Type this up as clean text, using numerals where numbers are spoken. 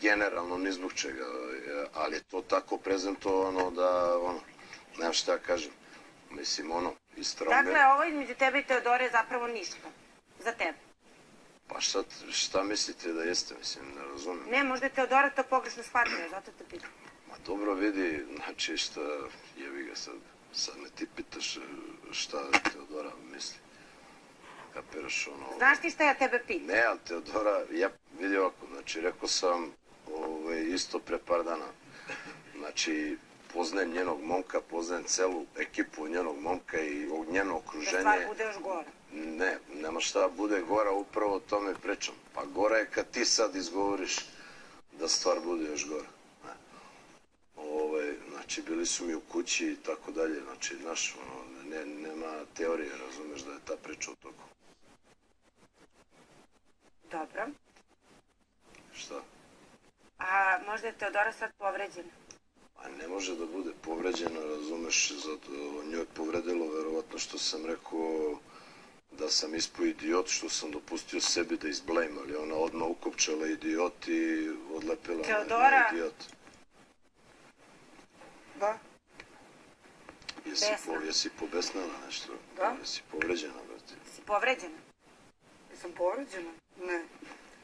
generalno ni zbog čega, ali je to tako prezentovano da, nema šta ja kažem, mislim, Dakle, ovo između tebe i Teodore je zapravo ništa, za tebe. Pa šta mislite da jeste, mislim, ne razumem. Ne, možda je Teodora to pogrešno shvatila, zato te pitam. Ma dobro vidi, znači šta, jebi ga sad me ti pitaš šta Teodora misli. Kapiraš Znaš ti šta ja tebe pitam? Ne, ali Teodora, ja vidi ovako, znači rekao sam isto pre par dana, znači poznajem njenog momka, poznajem celu ekipu njenog momka i njeno okruženje. Da stvar bude još gora. Ne, nema šta bude gora, upravo o tome pričam. Pa gora je kad ti sad izgovoriš da stvar bude još gora. Znači, bili su mi u kući i tako dalje, znači, znaš, nema teorije, razumeš da je ta priča u toku. Dobro. Šta? A možda je Teodora sad povređena? A ne može da bude povređena, razumeš, zato nju je povredilo, verovatno što sam rekao da sam ispao idiot, što sam dopustio sebi da izblejim, ali ona odmah ukopčala idiot i odlepila Teodora... na idiot. Da? Jesi pobesnala nešto? Da? Jesi povređena, brate? Si povređena? Jesam povređena? Ne.